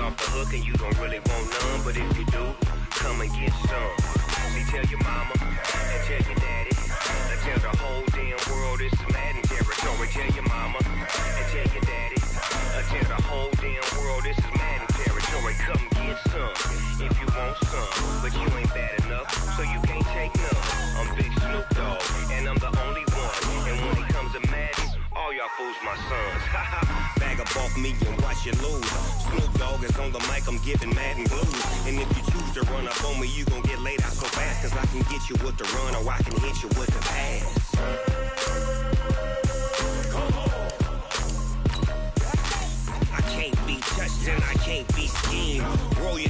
off the hook and you don't really want none, but if you do, come and get some. See, tell your mama and tell your daddy, and tell the whole damn world it's Madden territory. Tell your mama and tell your daddy, and tell the whole damn world this is Madden territory. Come get some if you want some, but you ain't bad enough, so you can't take none. I'm Big Snoop Dogg, and I'm the only one. And when it comes to Madden, all y'all fools my sons. Bag up off me and watch you lose. Snoop Dogg is on the mic, I'm giving Madden blues. And if you choose to run up on me, you gon' get laid out so fast. Cause I can get you with the run or I can hit you with the pass. I can't be touched and I can't be schemed. Roll you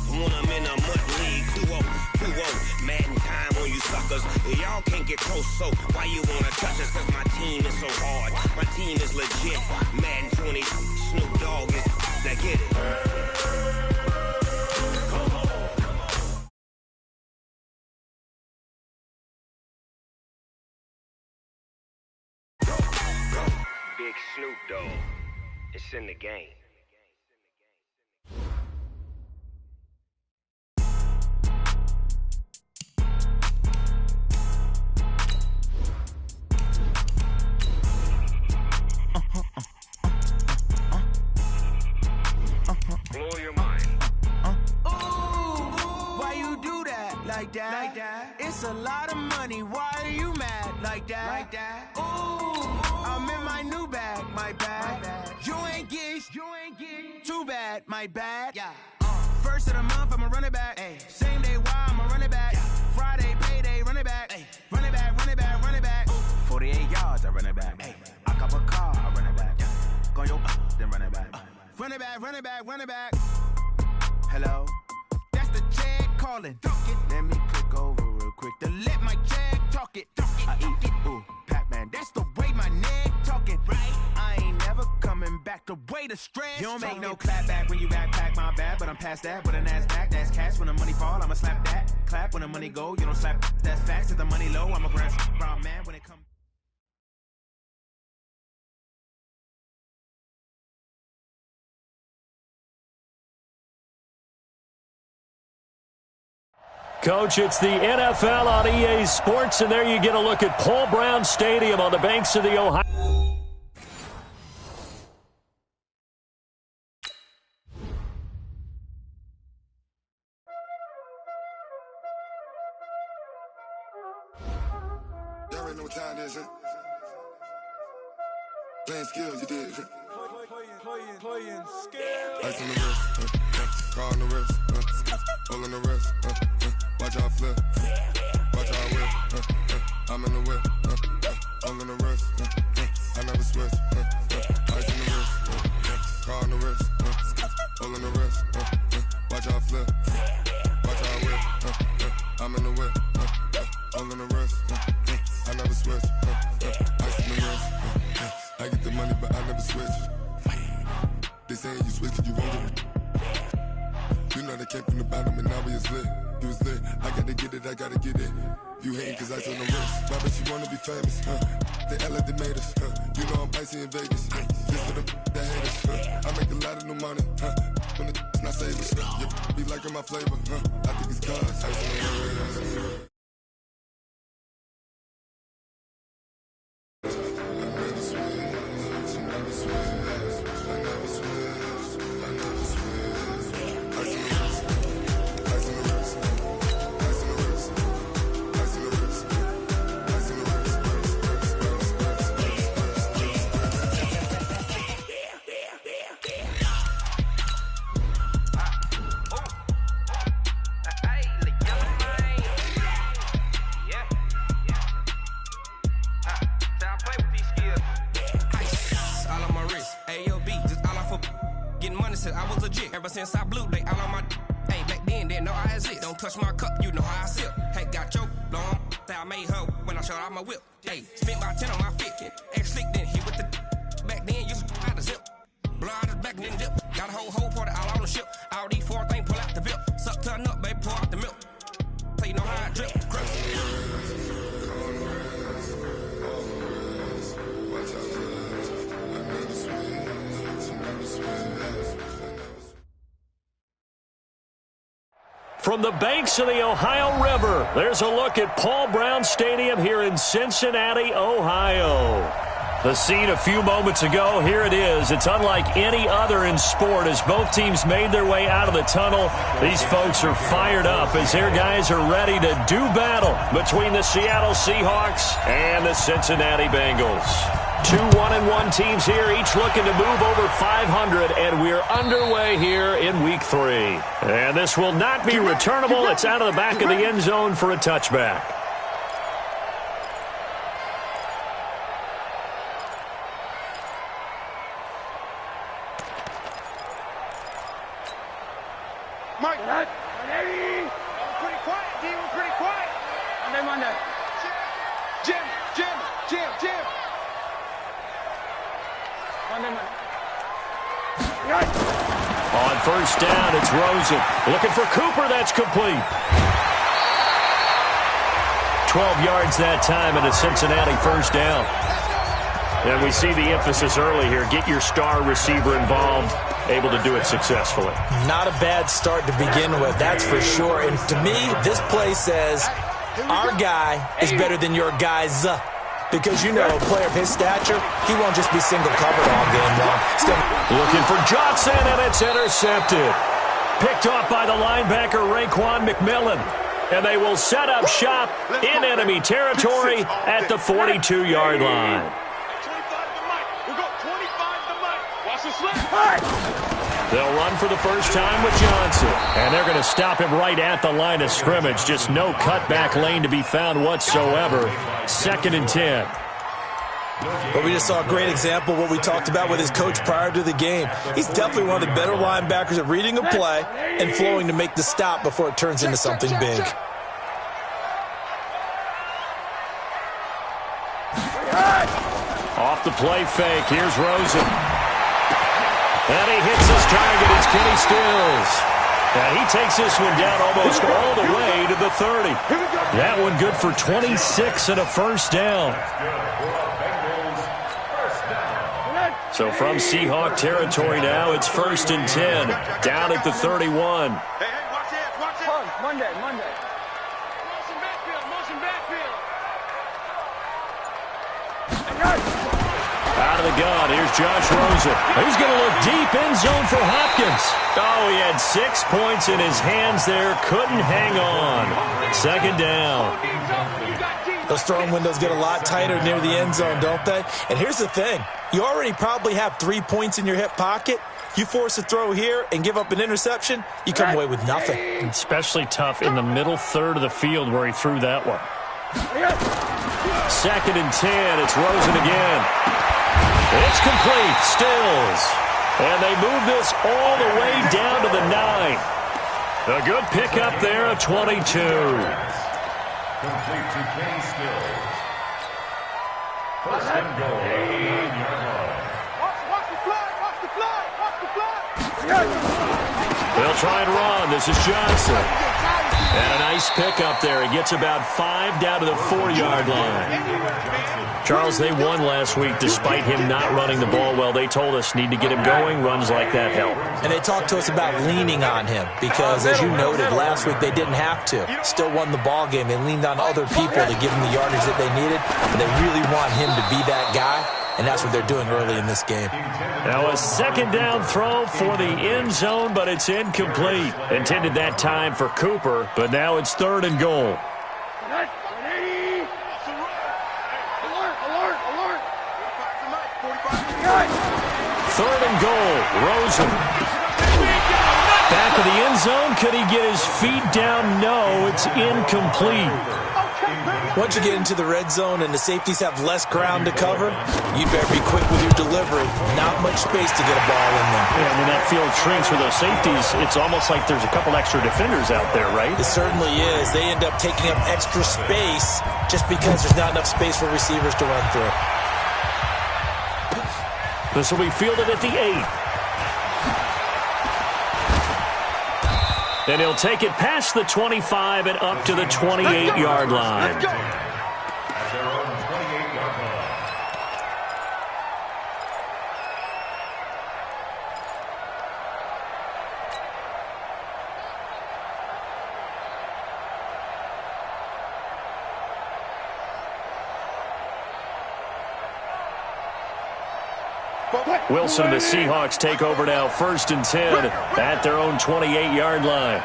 when I'm in a mud league. 2-0, Madden time on you suckers. Y'all can't get close, so why you wanna touch us? Cause my team is so hard, my team is legit. Madden 20, Snoop Dogg is, now get it. Big Snoop Dogg, it's in the game. Blow your mind. Ooh, why you do that? Like that? It's a lot of money. Why are you mad? Like that? Ooh, I'm in my new bag. My bad. You ain't get too bad. My bad. Yeah. First of the month, I'ma run it back. Ay. Same day, why I'ma run it back. Yeah. Friday, payday, run it back. Ay. Run it back. 48 yards, I run it back. Ay. I cop a car, I run it back. Yeah. Go your then run it back. Run it back. Hello? That's the check calling. Let me click over real quick to let my check talk it. I eat it. Ooh, Pac-Man. That's the way my neck talking. Right? I ain't never coming back the way the stress. You don't make no clap back when you backpack, my bad. But I'm past that with a NASDAQ. That's cash. When the money fall, I'ma slap that. Clap when the money go. You don't slap. That's facts. If the money low, I'ma grab brown man when it comes. Coach, it's the NFL on EA Sports, and there you get a look at Paul Brown Stadium on the banks of the Ohio. Y'all already know what time it is, huh? Playing skills, you did, huh? Playing skills. Ice on the wrist, car on the wrist, hole on the wrist, watch out flip, watch out whip, I'm in the whip, hole on the wrist, I never switch, ice on the wrist, car on the wrist, hole on the wrist, watch out flip, watch out whip, I'm in the whip, hole on the wrist, I never switch, ice on the wrist, I get the money but I never switch. They saying you switch and you won't get it. You know they came from the bottom and now we is lit. You was lit, I gotta get it. You hating cause I on the wrist. Why bet you wanna be famous, They act like they made us, You know I'm icy in Vegas, Just for the that hate us, I make a lot of new money, When it's not savers, You be liking my flavor, I think it's cause ice on the wrist. Ever since I blew, they all on my. Hey, back then, didn't know I exist. Don't touch my cup, you know how I sip. Hey, got your long. Say I made her when I showed out my whip. Hey, spent about 10 on my fit. Ex-slick, then hit with the. Back then, used to out the zip. Blow out his back and then dip. Got a whole party all on the ship. All these 4 things, pull out the VIP. Suck, turn up, baby, pour out the milk. So you know how I drip. From the banks of the Ohio River, there's a look at Paul Brown Stadium here in Cincinnati, Ohio. The scene a few moments ago, here it is. It's unlike any other in sport as both teams made their way out of the tunnel. These folks are fired up as their guys are ready to do battle between the Seattle Seahawks and the Cincinnati Bengals. Two 1-1 teams here, each looking to move over 500, and we're underway here in Week 3. And this will not be returnable. It's out of the back of the end zone for a touchback. Mike, pretty quiet, D. We're pretty quiet. Monday. Jim. On first down, it's Rosen. Looking for Cooper, that's complete. 12 yards that time and a Cincinnati first down. And we see the emphasis early here. Get your star receiver involved, able to do it successfully. Not a bad start to begin with, that's for sure. And to me, this play says our guy is better than your guy's. Because, you know, a player of his stature, he won't just be single-covered all game long. Looking for Johnson, and it's intercepted. Picked off by the linebacker, Raekwon McMillan. And they will set up shop in enemy territory at the 42-yard line. 25 to Mike. We'll go 25 to Mike. Watch the slip. They'll run for the first time with Johnson. And they're going to stop him right at the line of scrimmage. Just no cutback lane to be found whatsoever. 2nd and 10. But we just saw a great example of what we talked about with his coach prior to the game. He's definitely one of the better linebackers at reading a play and flowing to make the stop before it turns into something big. Off the play fake. Here's Rosen. And he hits his target. It's Kenny Stills. And he takes this one down almost all the way to the 30. That one good for 26 and a first down. So from Seahawk territory now, it's 1st and 10. Down at the 31. Hey, watch it. Monday. Motion backfield. Out of the gun, here's Josh Rosen. He's going to look deep end zone for Hopkins. Oh, he had 6 points in his hands there. Couldn't hang on. 2nd down. Those throwing windows get a lot tighter near the end zone, don't they? And here's the thing. You already probably have 3 points in your hip pocket. You force a throw here and give up an interception, you come away with nothing. Especially tough in the middle third of the field where he threw that one. 2nd and 10. It's Rosen again. It's complete. Stills. And they move this all the way down to the 9. A good pickup there, a 22. Complete to Kenny Stills. 1st and goal. 8-yard line. Watch the flag. They'll try and run. This is Johnson. And a nice pickup there. He gets about 5 down to the 4-yard line. Charles, they won last week despite him not running the ball well. They told us need to get him going. Runs like that help. And they talked to us about leaning on him because, as you noted, last week they didn't have to. Still won the ball game. They leaned on other people to give him the yardage that they needed. And they really want him to be that guy. And that's what they're doing early in this game. Now a 2nd down throw for the end zone, but it's incomplete. Intended that time for Cooper, but now it's 3rd and goal. Third and goal. Rosen. Back of the end zone. Could he get his feet down? No, it's incomplete. Once you get into the red zone and the safeties have less ground to cover, you better be quick with your delivery. Not much space to get a ball in there. Yeah, when that field shrinks for those safeties, it's almost like there's a couple extra defenders out there, right? It certainly is. They end up taking up extra space just because there's not enough space for receivers to run through. This will be fielded at the 8. And he'll take it past the 25 and up to the 28-yard line. At their own 28-yard line. Wilson and the Seahawks take over now, 1st and 10 at their own 28-yard line.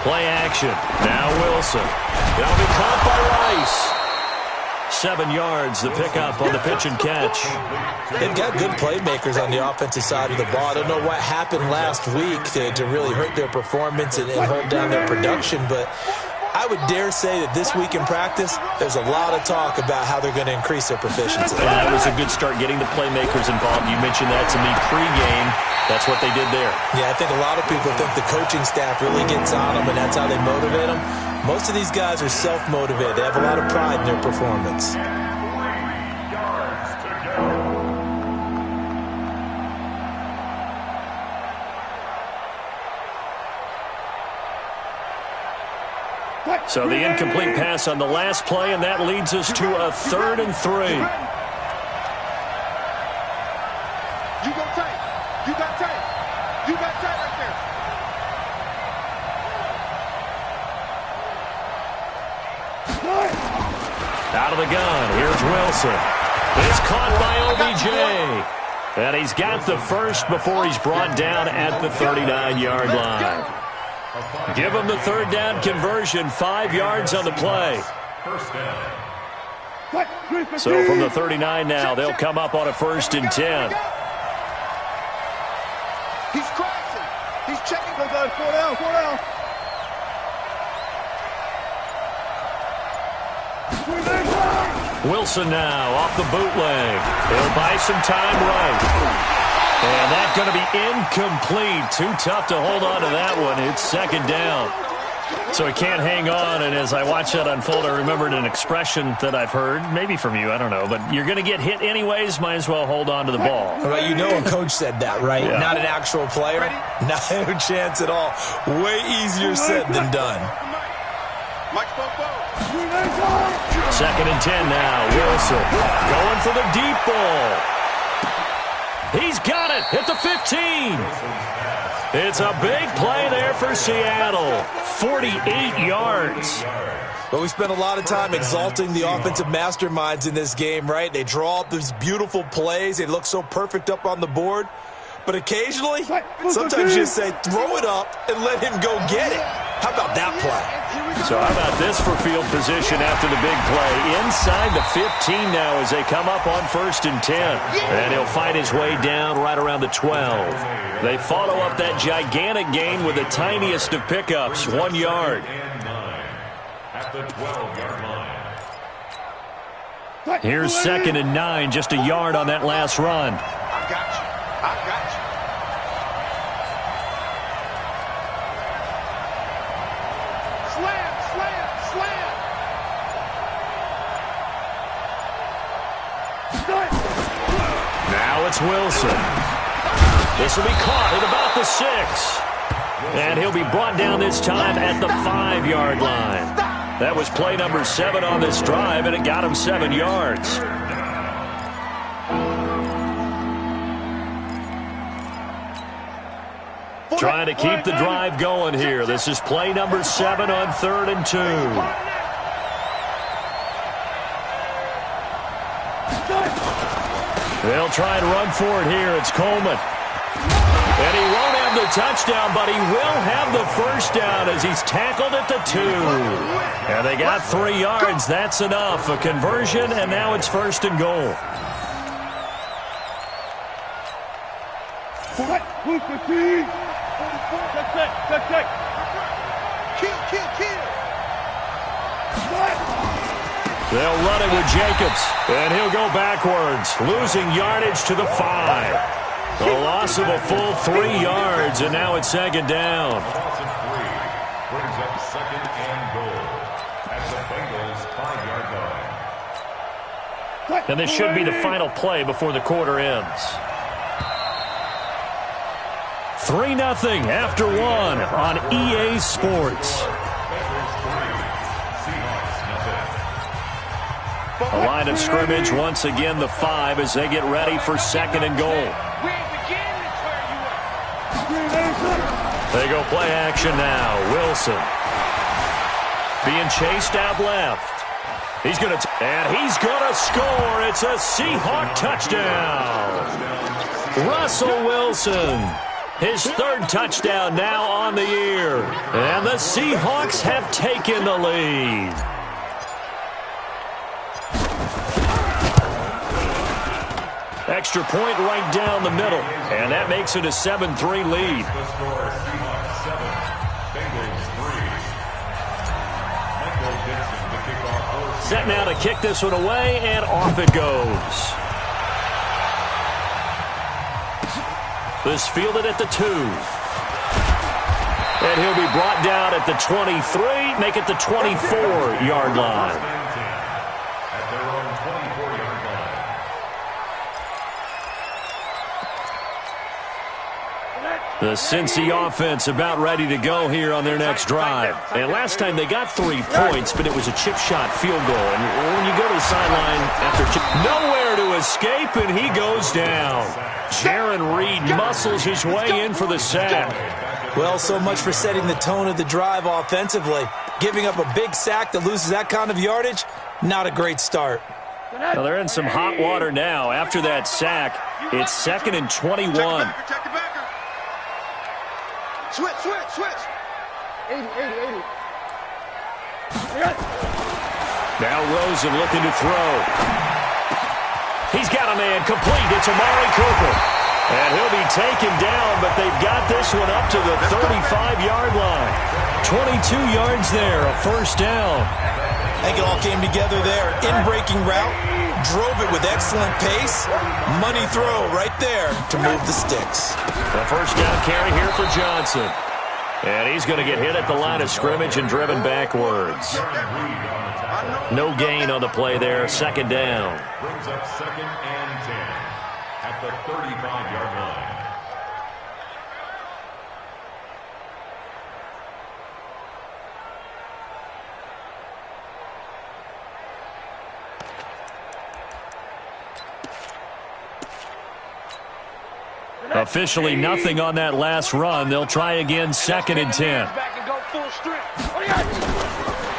Play action. Now Wilson. That'll be caught by Rice. 7 yards, the pickup on the pitch and catch. They've got good playmakers on the offensive side of the ball. I don't know what happened last week to really hurt their performance and hold down their production, but I would dare say that this week in practice, there's a lot of talk about how they're going to increase their proficiency. And that was a good start getting the playmakers involved. You mentioned that to me pregame. That's what they did there. Yeah, I think a lot of people think the coaching staff really gets on them, and that's how they motivate them. Most of these guys are self-motivated. They have a lot of pride in their performance. 3 yards to go. So the incomplete pass on the last play, and that leads us to a 3rd and 3. You go tight. You got tight. You got tight right there. Out of the gun, here's Wilson. It's caught by OBJ. And he's got the first before he's brought down at the 39-yard line. Give him the 3rd down conversion, 5 yards on the play. First down. So from the 39 now, they'll come up on a 1st and 10. He's crashing. He's checking. Go down. 4 down. 4 down. Wilson now off the bootleg. He'll buy some time right. And that's going to be incomplete. Too tough to hold on to that one. It's 2nd down. So he can't hang on, and as I watch that unfold, I remembered an expression that I've heard, maybe from you, I don't know, but you're going to get hit anyways, might as well hold on to the ball. Well, you know a coach said that, right? Yeah. Not an actual player. Not a chance at all. Way easier said than done. 2nd and 10 now. Wilson going for the deep ball. He's got it at the 15. It's a big play there for Seattle. 48 yards. But we spent a lot of time exalting the offensive masterminds in this game, right? They draw up these beautiful plays. They look so perfect up on the board. But occasionally, sometimes you just say, throw it up and let him go get it. How about that play? So how about this for field position after the big play? Inside the 15 now as they come up on 1st and 10. And he'll fight his way down right around the 12. They follow up that gigantic gain with the tiniest of pickups, 1 yard. At the 12-yard line. Here's 2nd and 9, just a yard on that last run. I got you. I got you. Slam, slam, slam. Now it's Wilson. This will be caught at about the 6. And he'll be brought down this time at the 5-yard line. That was play number 7 on this drive, and it got him 7 yards. Trying to keep the drive going here. This is play number 7 on 3rd and 2. They'll try and run for it here. It's Coleman. And he won't have the touchdown, but he will have the first down as he's tackled at the 2. And they got 3 yards. That's enough. A conversion, and now it's 1st and goal. They'll run it with Jacobs, and he'll go backwards, losing yardage to the 5. A loss of a full 3 yards, and now it's 2nd down. Loss of 3 brings up 2nd and goal at the Bengals' 5-yard line. And this should be the final play before the quarter ends. 3-0 after 1 on EA Sports. A line of scrimmage, once again the 5 as they get ready for 2nd and goal. They go play action now. Wilson being chased out left. He's going to score. It's a Seahawk touchdown. Russell Wilson, his third touchdown now on the year. And the Seahawks have taken the lead. Extra point right down the middle. And that makes it a 7-3 lead. Set now to kick this one away, and off it goes. This fielded at the 2. And he'll be brought down at the 23, make it the 24-yard line. At their own 24-yard line. The Cincy offense about ready to go here on their next drive. And last time they got 3 points, but it was a chip shot field goal. And when you go to the sideline after nowhere to escape, and he goes down. Jaron Reed muscles his way in for the sack. Well, so much for setting the tone of the drive offensively. Giving up a big sack that loses that kind of yardage, not a great start. Well, they're in some hot water now. After that sack, it's 2nd and 21. Switch. 80. Now Rosen looking to throw. He's got a man complete. It's Amari Cooper. And he'll be taken down, but they've got this one up to the 35-yard line. 22 yards there, a first down. I think it all came together there. In-breaking route, drove it with excellent pace. Money throw right there to move the sticks. The first down carry here for Johnson. And he's going to get hit at the line of scrimmage and driven backwards. No gain on the play there, 2nd down. Brings up 2nd and 10 at the 35-yard line. Officially nothing on that last run. They'll try again, 2nd and 10.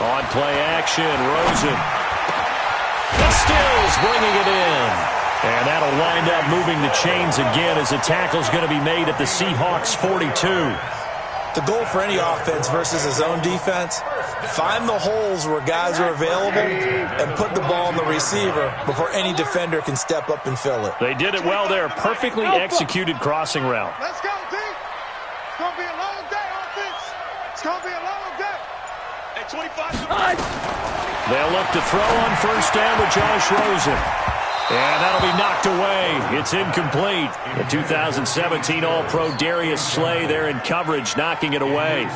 On play action, Rosen. And Stills bringing it in. And that'll wind up moving the chains again as the tackle's going to be made at the Seahawks 42. The goal for any offense versus his own defense, find the holes where guys are available and put the ball on the receiver before any defender can step up and fill it. They did it well there. Perfectly executed crossing route. Let's go, team. It's going to be a long day, offense. It's going to be a long day. At 25. They'll look to throw on first down with Josh Rosen. And that'll be knocked away. It's incomplete. The 2017 All-Pro Darius Slay there in coverage, knocking it away.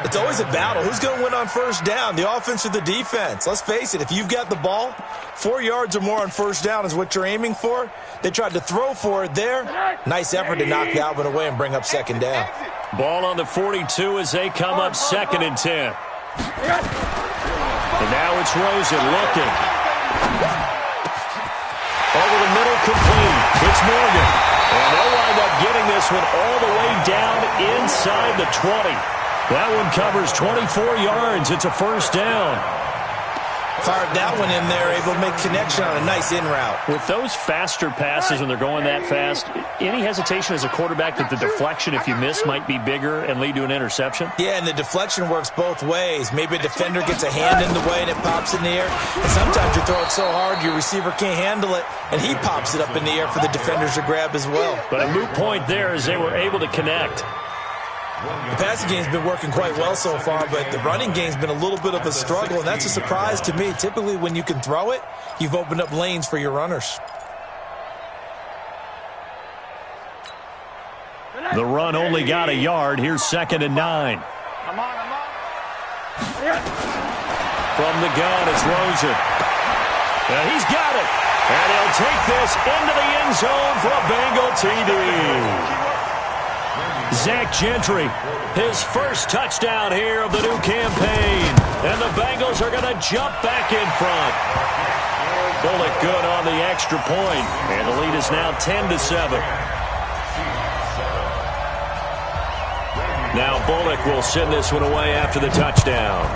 It's always a battle. Who's going to win on first down, the offense or the defense? Let's face it, if you've got the ball, 4 yards or more on first down is what you're aiming for. They tried to throw for it there. Nice effort to knock that one away and bring up 2nd down. Ball on the 42 as they come up 2nd and 10. And now it's Rosen looking. Over the middle, complete. It's Morgan. And they'll wind up getting this one all the way down inside the 20. That one covers 24 yards. It's a first down. Fired that one in there, able to make connection on a nice in route. With those faster passes when they're going that fast, any hesitation as a quarterback that the deflection, if you miss, might be bigger and lead to an interception? Yeah, and the deflection works both ways. Maybe a defender gets a hand in the way and it pops in the air. And sometimes you throw it so hard your receiver can't handle it, and he pops it up in the air for the defenders to grab as well. But a moot point there as they were able to connect. The passing game's been working quite well so far, but the running game's been a little bit of a struggle, and that's a surprise to me. Typically, when you can throw it, you've opened up lanes for your runners. The run only got a yard. Here's 2nd and 9. From the gun, it's Rosen. And he's got it. And he'll take this into the end zone for a Bengal TD. Zach Gentry, his first touchdown here of the new campaign. And the Bengals are going to jump back in front. Bullock good on the extra point. And the lead is now 10-7. Now Bullock will send this one away after the touchdown.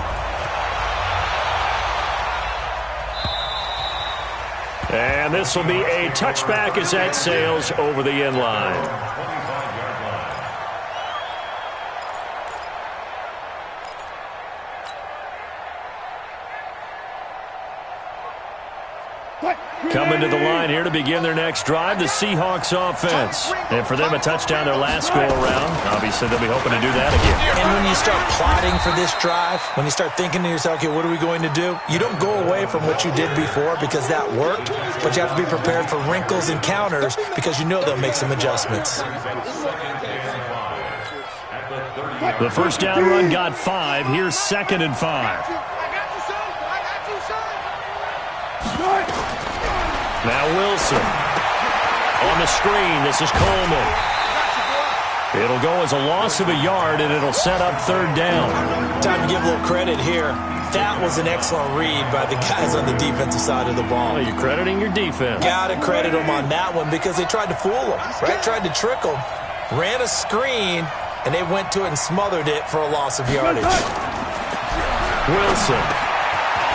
And this will be a touchback as that sails over the end line. Coming to the line here to begin their next drive, the Seahawks offense. And for them, a touchdown their last go-around. Obviously, they'll be hoping to do that again. And when you start plotting for this drive, when you start thinking to yourself, okay, what are we going to do? You don't go away from what you did before because that worked, but you have to be prepared for wrinkles and counters because you know they'll make some adjustments. The first down run got 5. Here's 2nd and 5. Now Wilson. On the screen, this is Coleman. It'll go as a loss of a yard, and it'll set up 3rd down. Time to give a little credit here. That was an excellent read by the guys on the defensive side of the ball. Well, you're crediting your defense. Got to credit them on that one because they tried to fool them, right? Tried to trick them. Ran a screen, and they went to it and smothered it for a loss of yardage. Wilson.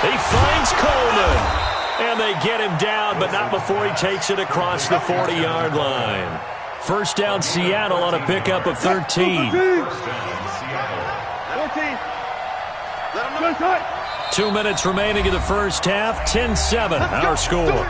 He finds Coleman. And they get him down, but not before he takes it across the 40-yard line. First down, Seattle on a pickup of 13. 2 minutes remaining in the first half. 10-7, our score.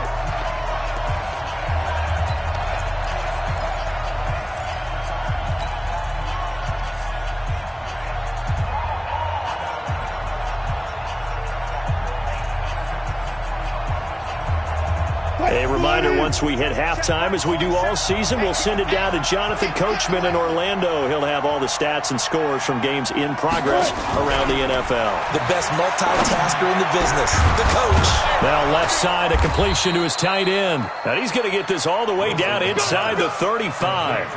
A reminder, once we hit halftime, as we do all season, we'll send it down to Jonathan Coachman in Orlando. He'll have all the stats and scores from games in progress around the NFL. The best multitasker in the business, the coach. Now left side, a completion to his tight end. And he's going to get this all the way down inside the 35.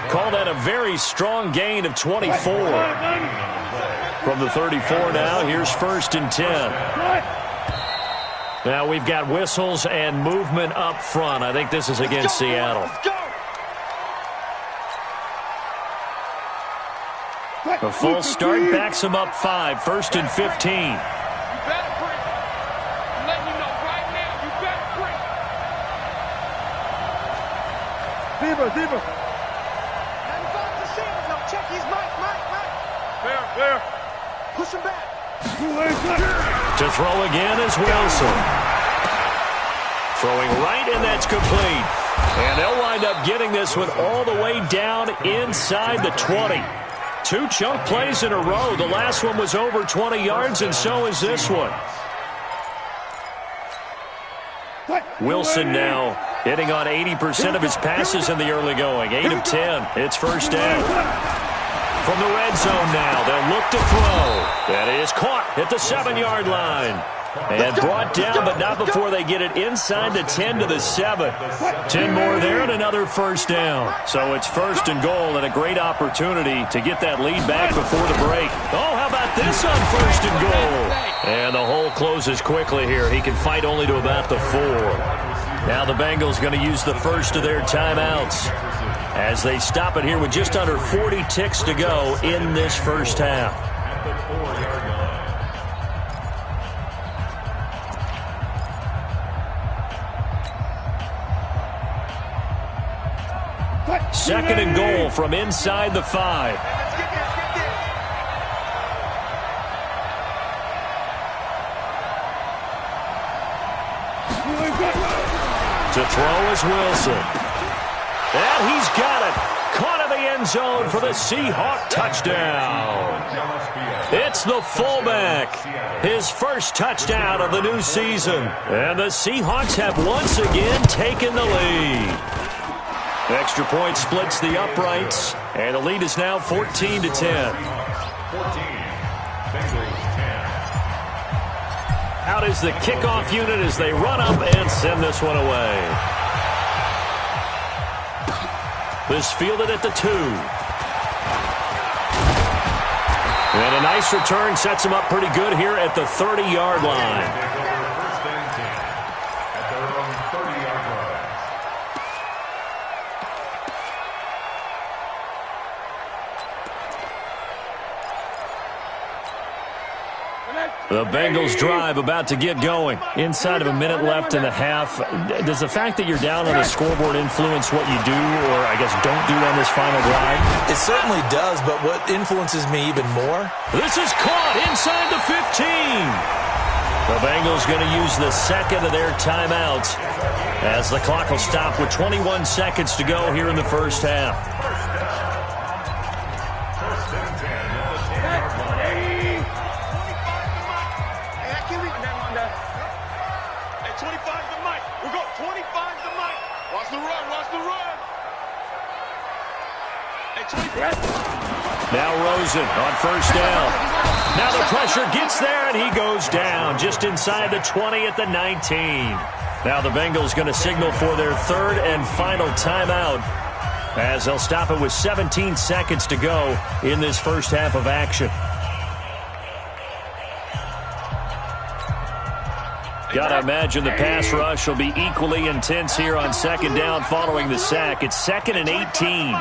Call that a very strong gain of 24. From the 34 now, here's 1st and 10. Now we've got whistles and movement up front. I think this is against Seattle. A false start backs him up 5. 1st and 15. You better break. I'm letting you know right now, you better break. Zebra. Check his Mike. Fair. Push him back. To throw again is Wilson. Throwing right, and that's complete. And they'll wind up getting this one all the way down inside the 20. 2 chunk plays in a row. The last one was over 20 yards, and so is this one. Wilson now hitting on 80% of his passes in the early going. 8 of 10. It's first down. From the red zone now, they'll look to throw. That is caught at the 7-yard line. And brought down, but not before they get it inside the 10 to the 7. 10 more there and another first down. So it's 1st and goal and a great opportunity to get that lead back before the break. Oh, how about this on 1st and goal? And the hole closes quickly here. He can fight only to about the 4. Now the Bengals going to use the first of their timeouts as they stop it here with just under 40 ticks to go in this first half. At the 4-yard line. 2nd and goal from inside the 5. To throw is Wilson. And he's got it. Caught in the end zone for the Seahawk touchdown. It's the fullback. His first touchdown of the new season. And the Seahawks have once again taken the lead. Extra point splits the uprights, and the lead is now 14-10. 14. Bengals 10. Out is the kickoff unit as they run up and send this one away. This fielded at the 2. And a nice return sets him up pretty good here at the 30-yard line. The Bengals drive about to get going. Inside of a minute left in the half. Does the fact that you're down on the scoreboard influence what you do, or I guess don't do on this final drive? It certainly does, but what influences me even more? This is caught inside the 15. The Bengals going to use the second of their timeouts as the clock will stop with 21 seconds to go here in the first half. Now Rosen on first down. Now the pressure gets there, and he goes down just inside the 20 at the 19. Now the Bengals going to signal for their third and final timeout as they'll stop it with 17 seconds to go in this first half of action. Gotta imagine the pass rush will be equally intense here on second down following the sack. It's 2nd and 18.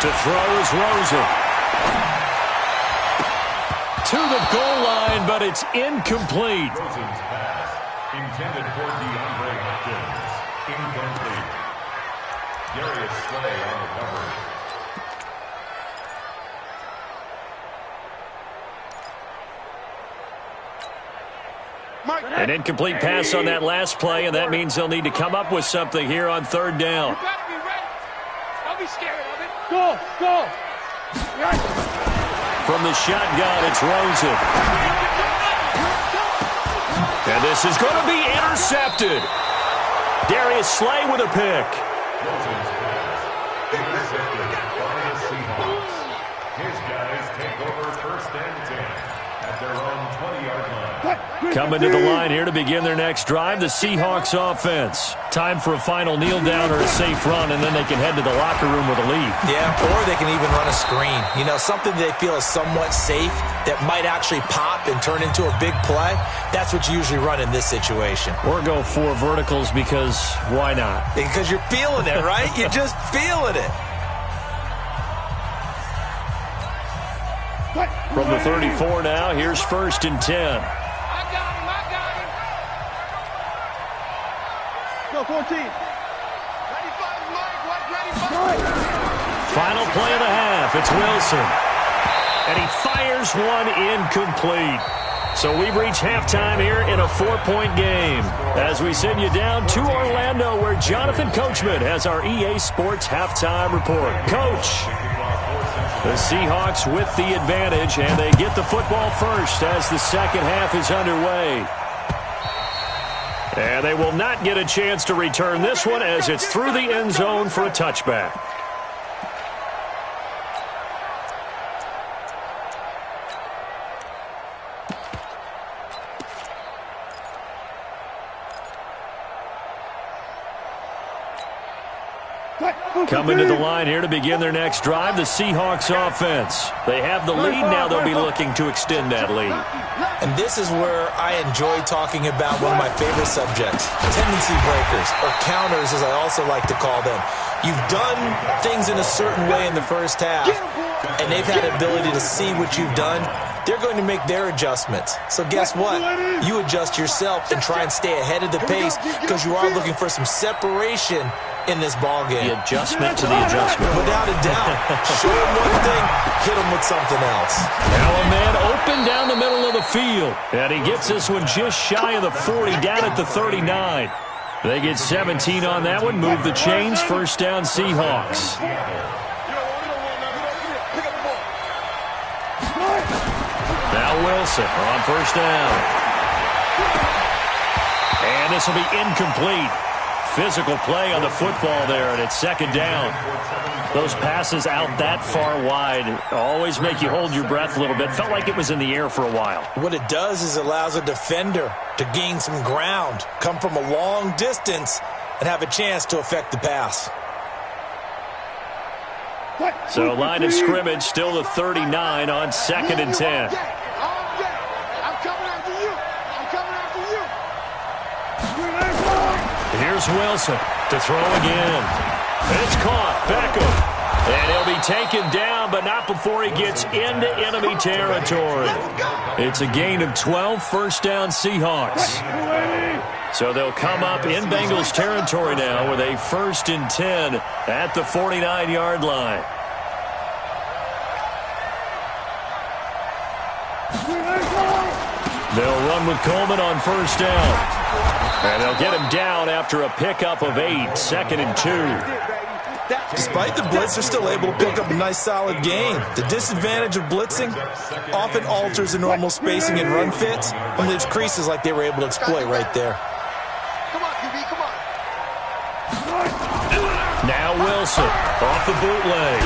To throw is Rosen. To the goal line, but it's incomplete. Rosen's pass, intended for DeAndre Hopkins, incomplete. Darius Slay on the coverage. An incomplete pass on that last play, and that means they'll need to come up with something here on third down. You gotta be ready. Don't be scared of it. Go, go. Right. From the shotgun, it's Rosen. And this is going to be intercepted. Darius Slay with a pick. Rosen's pass, intercepted by the Seahawks. His guys take over 1st and 10 at their own 20-yard line. Coming to the line here to begin their next drive, the Seahawks offense. Time for a final kneel down or a safe run, and then they can head to the locker room with a lead. Yeah, or they can even run a screen. You know, something they feel is somewhat safe that might actually pop and turn into a big play. That's what you usually run in this situation. Or go 4 verticals because why not? Because you're feeling it, right? You're just feeling it. From the 34 now, here's 1st and 10. Go 14. 95, Mike. Final play of the half. It's Wilson. And he fires one incomplete. So we've reached halftime here in a 4-point game as we send you down to Orlando where Jonathan Coachman has our EA Sports halftime report. Coach, the Seahawks with the advantage, and they get the football first as the second half is underway. And they will not get a chance to return this one as it's through the end zone for a touchback. Coming to the line here to begin their next drive, the Seahawks offense. They have the lead. Now they'll be looking to extend that lead. And this is where I enjoy talking about one of my favorite subjects, tendency breakers, or counters as I also like to call them. You've done things in a certain way in the first half, and they've had the ability to see what you've done. They're going to make their adjustments. So guess what? You adjust yourself and try and stay ahead of the pace because you are looking for some separation in this ball game. The adjustment to the adjustment. Without a doubt. Show them one thing, hit them with something else. Now a man open down the middle of the field. And he gets this one just shy of the 40, down at the 39. They get 17 on that one, move the chains, first down Seahawks. Now Wilson on first down. And this will be incomplete. Physical play on the football there, and it's second down. Those passes out that far wide always make you hold your breath a little bit. Felt like it was in the air for a while. What it does is it allows a defender to gain some ground, come from a long distance, and have a chance to affect the pass. So line of scrimmage still the 39 on 2nd and 10. Here's Wilson to throw again. It's caught. Beckham. And he'll be taken down, but not before he gets into enemy territory. It's a gain of 12, first down Seahawks. So they'll come up in Bengals territory now with a 1st and 10 at the 49-yard line. They'll run with Coleman on 1st down. And they'll get him down after a pickup of 8, 2nd and 2. Despite the blitz, they're still able to pick up a nice, solid gain. The disadvantage of blitzing often alters the normal spacing and run fits and leaves creases like they were able to exploit right there. Come on, QB, come on. Now Wilson off the bootleg.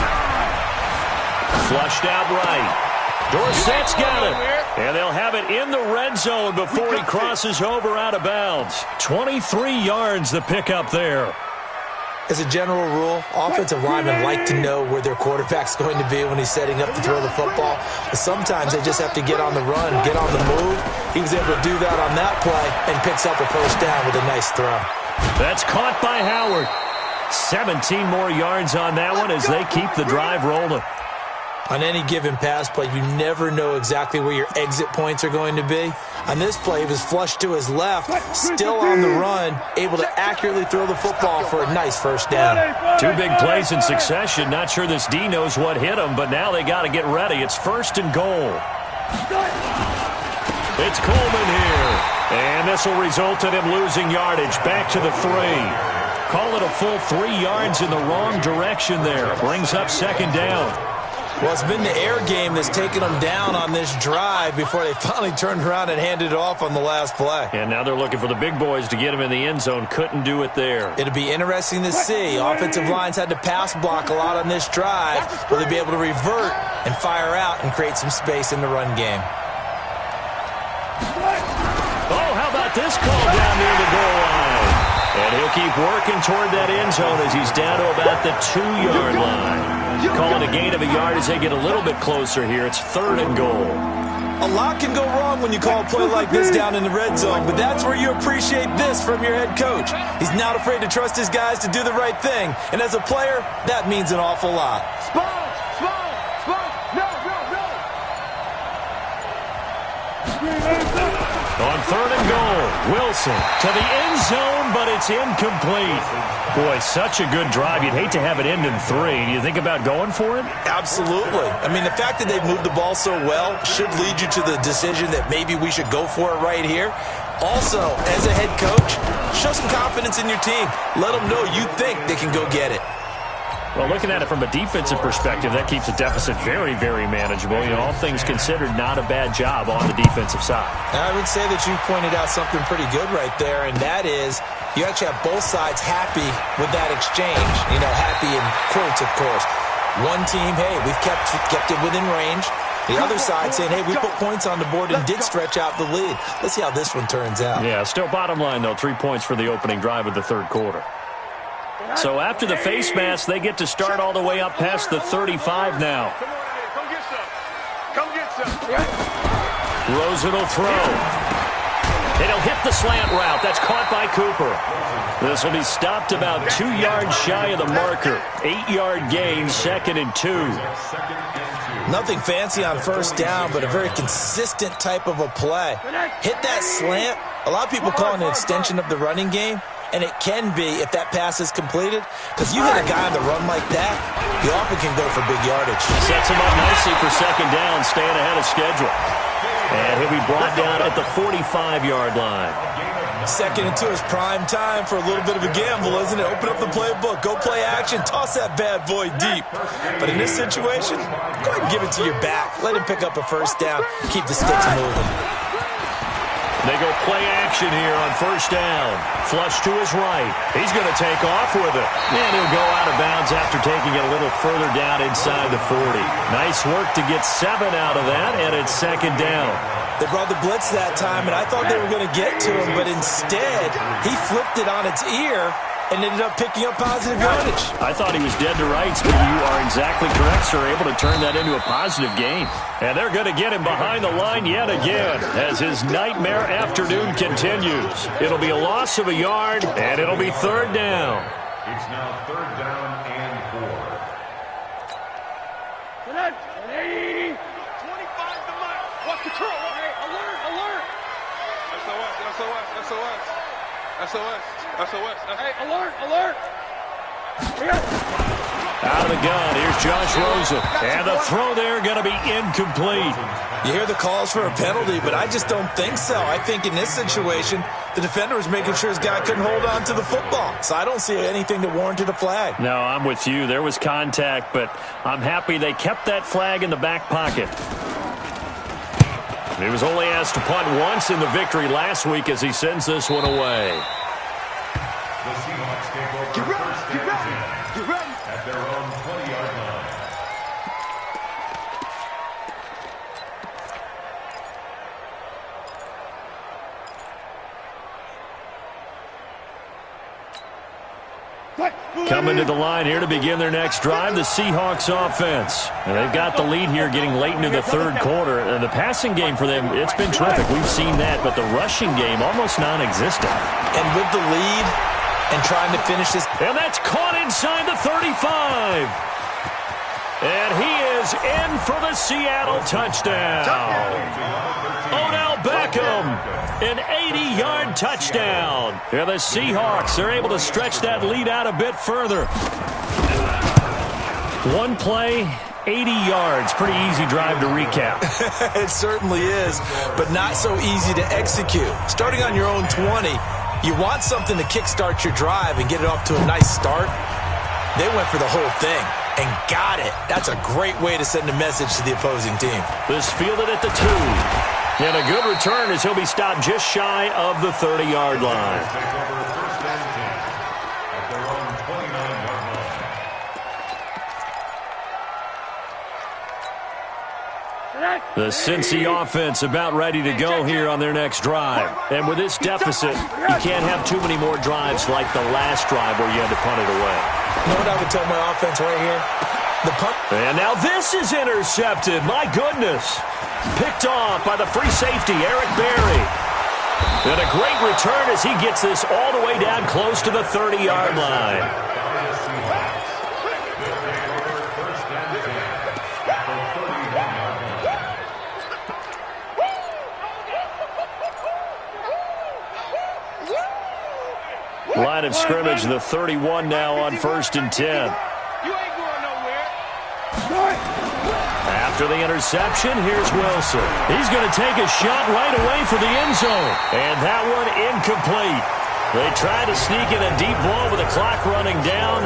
Flushed out right. Dorsett's got it. And they'll have it in the red zone before he crosses over out of bounds. 23 yards the pickup there. As a general rule, offensive linemen like to know where their quarterback's going to be when he's setting up to throw the football. But sometimes they just have to get on the run, get on the move. He was able to do that on that play and picks up a 1st down with a nice throw. That's caught by Howard. 17 more yards on that one as they keep the drive rolling. On any given pass play, you never know exactly where your exit points are going to be. On this play, he was flushed to his left, still on the run, able to accurately throw the football for a nice 1st down. 2 big plays in succession. Not sure this D knows what hit him, but now they got to get ready. It's 1st and goal. It's Coleman here. And this will result in him losing yardage. Back to the 3. Call it a full 3 yards in the wrong direction there. Brings up 2nd down. Well, it's been the air game that's taken them down on this drive before they finally turned around and handed it off on the last play. And now they're looking for the big boys to get him in the end zone. Couldn't do it there. It'll be interesting to see. Offensive lines had to pass block a lot on this drive. Will they be able to revert and fire out and create some space in the run game? Oh, how about this call down near the goal line? And he'll keep working toward that end zone as he's down to about the 2-yard line. Calling a gain of a yard as they get a little bit closer here. It's 3rd and goal. A lot can go wrong when you call a play like this down in the red zone, but that's where you appreciate this from your head coach. He's not afraid to trust his guys to do the right thing, and as a player, that means an awful lot. On 3rd and goal, Wilson to the end zone, but it's incomplete. Boy, such a good drive. You'd hate to have it end in 3. Do you think about going for it? Absolutely. I mean, the fact that they've moved the ball so well should lead you to the decision that maybe we should go for it right here. Also, as a head coach, show some confidence in your team. Let them know you think they can go get it. Well, looking at it from a defensive perspective, that keeps the deficit very, very manageable. You know, all things considered, not a bad job on the defensive side. I would say that you pointed out something pretty good right there, and that is you actually have both sides happy with that exchange. You know, happy in quotes, of course. One team, hey, we've kept it within range. The other side saying, hey, we put points on the board and did stretch out the lead. Let's see how this one turns out. Yeah, still bottom line, though, 3 points for the opening drive of the 3rd quarter. So after the face mask, they get to start all the way up past the 35 now. Come get some. Come get some. Rosen will throw. And he'll hit the slant route. That's caught by Cooper. This will be stopped about 2 yards shy of the marker. 8-yard gain, 2nd and 2. Nothing fancy on 1st down, but a very consistent type of a play. Hit that slant. A lot of people call it an extension of the running game. And it can be if that pass is completed. Because you hit a guy on the run like that, you often can go for big yardage. Sets him up nicely for 2nd down, staying ahead of schedule. And he'll be brought down at the 45-yard line. 2nd and 2 is prime time for a little bit of a gamble, isn't it? Open up the playbook, go play action, toss that bad boy deep. But in this situation, go ahead and give it to your back. Let him pick up a 1st down, keep the sticks moving. They go play action here on 1st down. Flush to his right. He's going to take off with it. And he'll go out of bounds after taking it a little further down inside the 40. Nice work to get 7 out of that, and it's 2nd down. They brought the blitz that time, and I thought they were going to get to him, but instead, he flipped it on its ear and ended up picking up positive yardage. I thought he was dead to rights, but you are exactly correct, sir. Able to turn that into a positive gain. And they're going to get him behind the line yet again as his nightmare afternoon continues. It'll be a loss of a yard, and it'll be 3rd down. It's now 3rd down and 4. the mark. Watch the curl. Hey, alert. SOS. Hey, alert. Out of the gun, here's Josh Rosen. And the throw there going to be incomplete. You hear the calls for a penalty, but I just don't think so. I think in this situation, the defender was making sure his guy couldn't hold on to the football. So I don't see anything that warranted a flag. No, I'm with you. There was contact, but I'm happy they kept that flag in the back pocket. He was only asked to punt once in the victory last week as he sends this one away. The Seahawks take over first and 10 at their own 20-yard line. Coming to the line here to begin their next drive, the Seahawks offense. And they've got the lead here getting late into the third quarter. And the passing game for them, it's been terrific. We've seen that, but the rushing game almost non-existent. And with the lead and trying to finish this. And that's caught inside the 35. And he is in for the Seattle touchdown. Odell Beckham, an 80-yard touchdown. And the Seahawks are able to stretch that lead out a bit further. One play, 80 yards. Pretty easy drive to recap. It certainly is, but not so easy to execute. Starting on your own 20, you want something to kickstart your drive and get it off to a nice start. They went for the whole thing and got it. That's a great way to send a message to the opposing team. This fielded at the 2. And a good return as he'll be stopped just shy of the 30-yard line. Take over first and 10 at their own 29-yard line. The Cincy offense about ready to go here on their next drive. And with this deficit, you can't have too many more drives like the last drive where you had to punt it away. You know what I would tell my offense right here? The punt. And now this is intercepted. My goodness. Picked off by the free safety, Eric Berry. And a great return as he gets this all the way down close to the 30-yard line. Line of scrimmage, the 31 now on 1st and 10. You ain't going nowhere. After the interception, here's Wilson. He's going to take a shot right away for the end zone. And that one incomplete. They tried to sneak in a deep ball with the clock running down,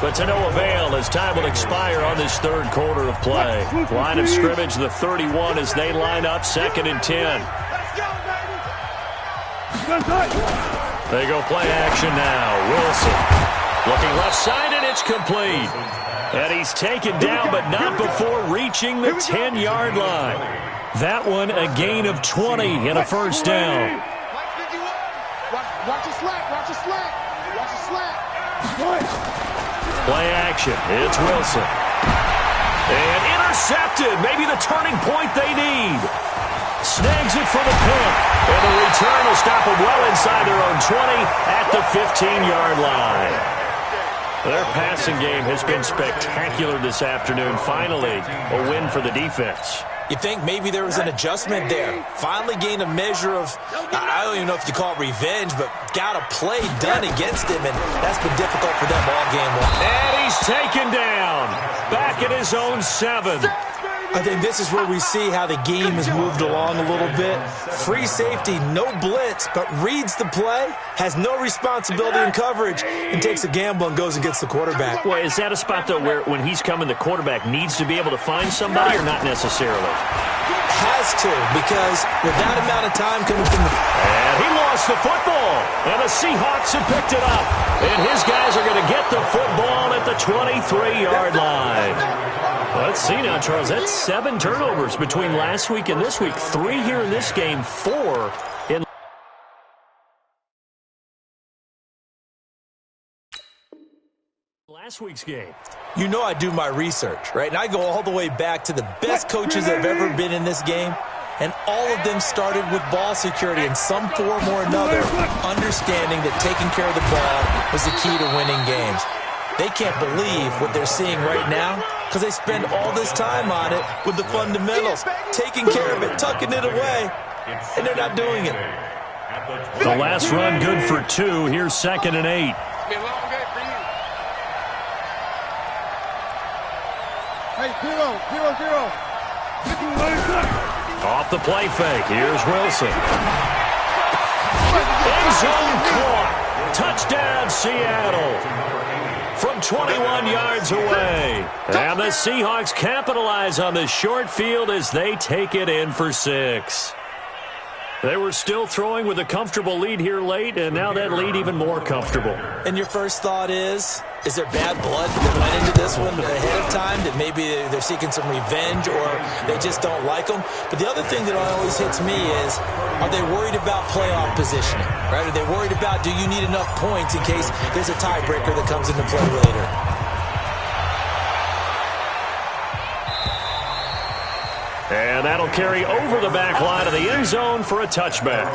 but to no avail as time will expire on this third quarter of play. Line of scrimmage, the 31 as they line up 2nd and 10. They go play action now. Wilson looking left side, and it's complete. And he's taken down, but not before reaching the 10-yard line. That one a gain of 20 and a first down. Watch your slack. Play action. It's Wilson. And intercepted. Maybe the turning point they need. Snags it for the pick. And the return will stop them well inside their own 20 at the 15-yard line. Their passing game has been spectacular this afternoon. Finally, a win for the defense. You think maybe there was an adjustment there. Finally gained a measure of, I don't even know if you call it revenge, but got a play done against him, and that's been difficult for them all game long. And he's taken down. Back at his own 7. I think this is where we see how the game has moved along a little bit. Free safety, no blitz, but reads the play, has no responsibility in coverage, and takes a gamble and goes and gets the quarterback. Well, is that a spot, though, where when he's coming, the quarterback needs to be able to find somebody or not necessarily? Has to, because with that amount of time coming from the... And he lost the football, and the Seahawks have picked it up. And his guys are going to get the football at the 23-yard line. Let's see now, Charles. That's 7 turnovers between last week and this week. 3 here in this game, 4 in last week's game. You know I do my research, right? And I go all the way back to the best coaches that have ever been in this game. And all of them started with ball security in some form or another, understanding that taking care of the ball was the key to winning games. They can't believe what they're seeing right now, Because they spend all this time on it with the fundamentals, taking care of it, tucking it away, and they're not doing it. The last run good for 2. Here's 2nd and 8. Hey, 0. Off the play fake. Here's Wilson. End zone caught. Touchdown, Seattle. From 21 yards away. And the Seahawks capitalize on the short field as they take it in for 6. They were still throwing with a comfortable lead here late, and now that lead even more comfortable. And your first thought is there bad blood that went into this one ahead of time, that maybe they're seeking some revenge or they just don't like them? But the other thing that always hits me is, are they worried about playoff positioning? Right? Are they worried about, do you need enough points in case there's a tiebreaker that comes into play later? And that'll carry over the back line of the end zone for a touchback.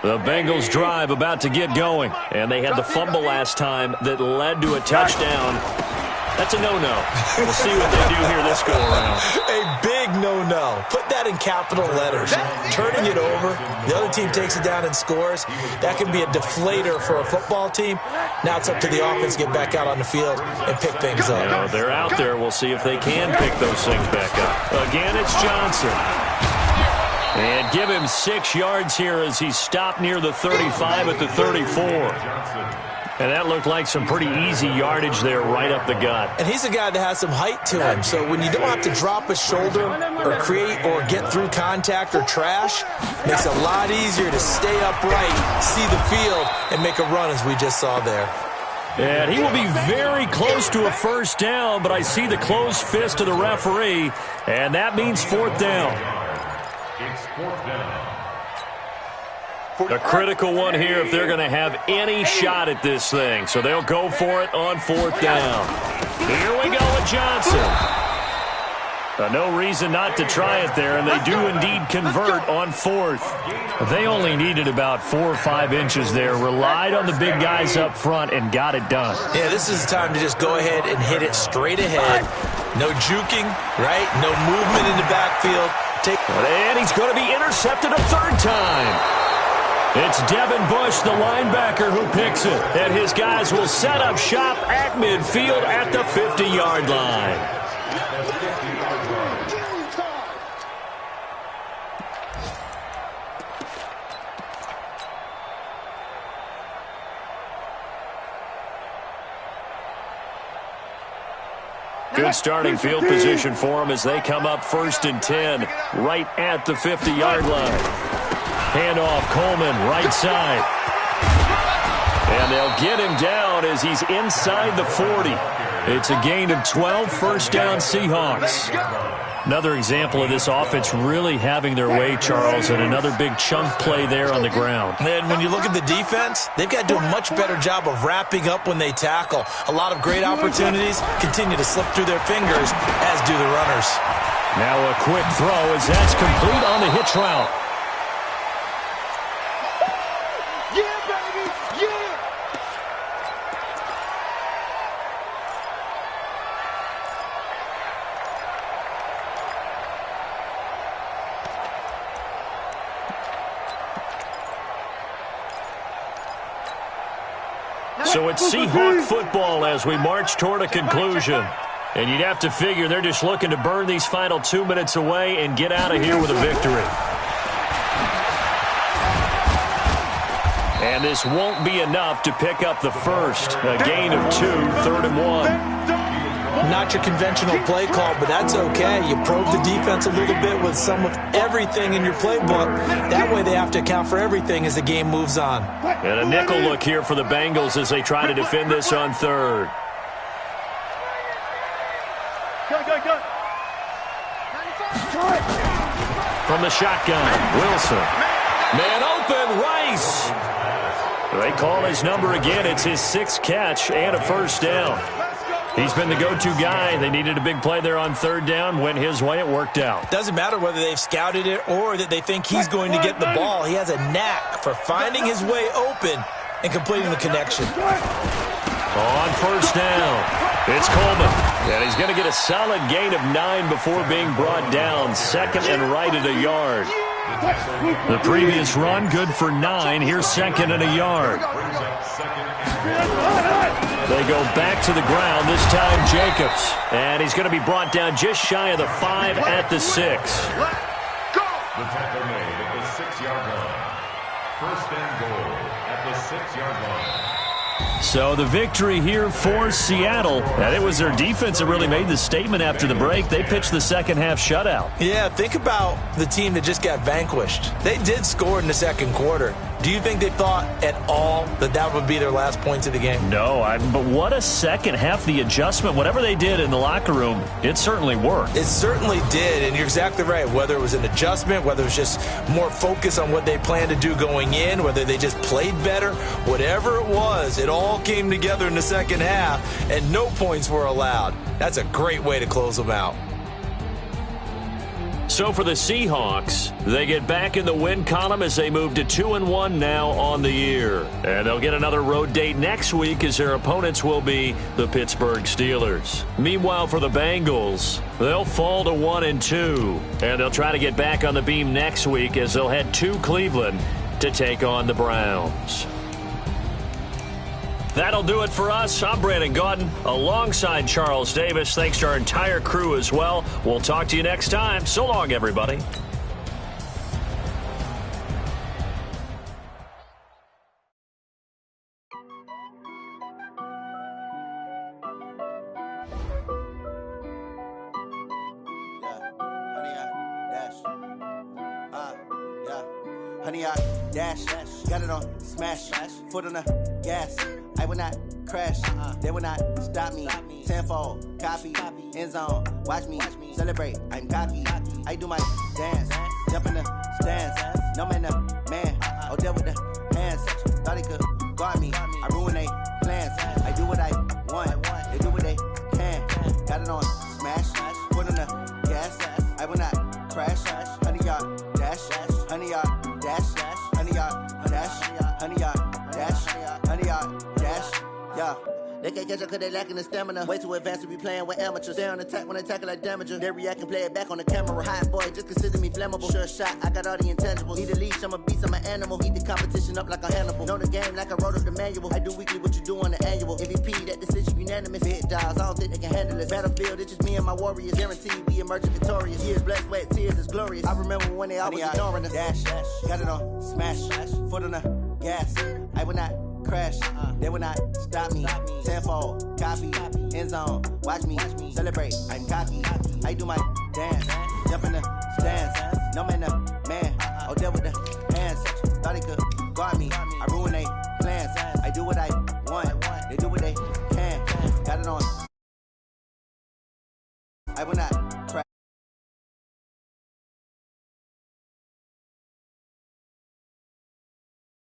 The Bengals drive about to get going, and they had the fumble last time that led to a touchdown. That's a no-no. We'll see what they do here this go-around. A big no-no. Put that in capital letters. Turning it over, the other team takes it down and scores. That can be a deflator for a football team. Now it's up to the offense to get back out on the field and pick things up. You know, they're out there. We'll see if they can pick those things back up. Again, it's Johnson. And give him 6 yards here as he stopped near the 35 at the 34. And that looked like some pretty easy yardage there right up the gut. And he's a guy that has some height to him, so when you don't have to drop a shoulder or create or get through contact or trash, it makes it a lot easier to stay upright, see the field, and make a run as we just saw there. And he will be very close to a first down, but I see the closed fist of the referee, and that means 4th down. It's 4th down. A critical one here if they're going to have any shot at this thing. So they'll go for it on 4th down. Here we go with Johnson. No reason not to try it there, and they do indeed convert on 4th. They only needed about 4 or 5 inches there, relied on the big guys up front, and got it done. Yeah, this is the time to just go ahead and hit it straight ahead. No juking, right? No movement in the backfield. And he's going to be intercepted a 3rd time. It's Devin Bush, the linebacker, who picks it. And his guys will set up shop at midfield at the 50-yard line. Good starting field position for them as they come up 1st and 10, right at the 50-yard line. Handoff, Coleman, right side. And they'll get him down as he's inside the 40. It's a gain of 12, first down Seahawks. Another example of this offense really having their way, Charles, and another big chunk play there on the ground. And when you look at the defense, they've got to do a much better job of wrapping up when they tackle. A lot of great opportunities continue to slip through their fingers, as do the runners. Now a quick throw as that's complete on the hitch route. So it's Seahawk football as we march toward a conclusion. And you'd have to figure they're just looking to burn these final 2 minutes away and get out of here with a victory. And this won't be enough to pick up the first. A gain of 2, 3rd and 1. Not your conventional play call, but that's okay. You probe the defense a little bit with some of everything in your playbook. That way they have to account for everything as the game moves on. And a nickel look here for the Bengals as they try to defend this on 3rd. From the shotgun, Wilson. Man open, Rice. They call his number again. It's his 6th catch and a first down. He's been the go-to guy. They needed a big play there on third down. Went his way. It worked out. Doesn't matter whether they've scouted it or that they think he's going to get the ball. He has a knack for finding his way open and completing the connection. On first down, it's Coleman. And he's going to get a solid gain of 9 before being brought down. Second and right at a yard. The previous run, good for 9. Here's second and a yard. They go back to the ground, this time Jacobs. And he's going to be brought down just shy of the 5 at the 6. The tackle made at the 6-yard line. First and goal at the 6-yard line. So the victory here for Seattle. And it was their defense that really made the statement after the break. They pitched the second half shutout. Yeah, think about the team that just got vanquished. They did score in the second quarter. Do you think they thought at all that that would be their last points of the game? No, but what a second half. The adjustment, whatever they did in the locker room, it certainly worked. It certainly did, and you're exactly right. Whether it was an adjustment, whether it was just more focus on what they planned to do going in, whether they just played better, whatever it was, it all came together in the second half, and no points were allowed. That's a great way to close them out. So for the Seahawks, they get back in the win column as they move to 2-1 now on the year. And they'll get another road date next week as their opponents will be the Pittsburgh Steelers. Meanwhile, for the Bengals, they'll fall to 1-2. And they'll try to get back on the beam next week as they'll head to Cleveland to take on the Browns. That'll do it for us. I'm Brandon Gaudin alongside Charles Davis. Thanks to our entire crew as well. We'll talk to you next time. So long, everybody. Honey, I dash, got it on smash, foot on the gas. I will not crash, they will not stop me. Tenfold, copy, end zone, watch me celebrate. I'm cocky, I do my dance, jump in the stands. No man, oh, deal with the hands. Thought he could guard me, I ruin they plans. I do what I want, they do what they can. Got it on smash, foot on the gas. I will not crash, honey, y'all dash, honey, y'all dash, honey, y'all dash, honey, y'all dash, honey, y'all dash, yeah. They can't catch up cause they lacking the stamina. Way too advanced to be playing with amateurs. Stay on attack when they tackle like damager. They react and play it back on the camera. Hot boy, just consider me flammable. Sure shot, I got all the intangibles. Need a leash, I'm a beast, I'm an animal. Eat the competition up like a Hannibal. Know the game like I wrote up the manual. I do weekly what you do on the annual. MVP, that decision unanimous. Big dogs, I don't think they can handle this. Battlefield, it's just me and my warriors. Guaranteed we emerging victorious. Years, blood, sweat, tears, it's glorious. I remember when they always ignoring us. Dash, got it on smash, foot on the gas. I will not crash, they will not stop me. Tenfold, copy, end zone, watch me celebrate. I'm cocky, I do my dance, jump in the stands. No man, oh, deal with the hands. Thought he could guard me, I ruin they plans. I do what I want, they do what they can. Got it on, I will not crash.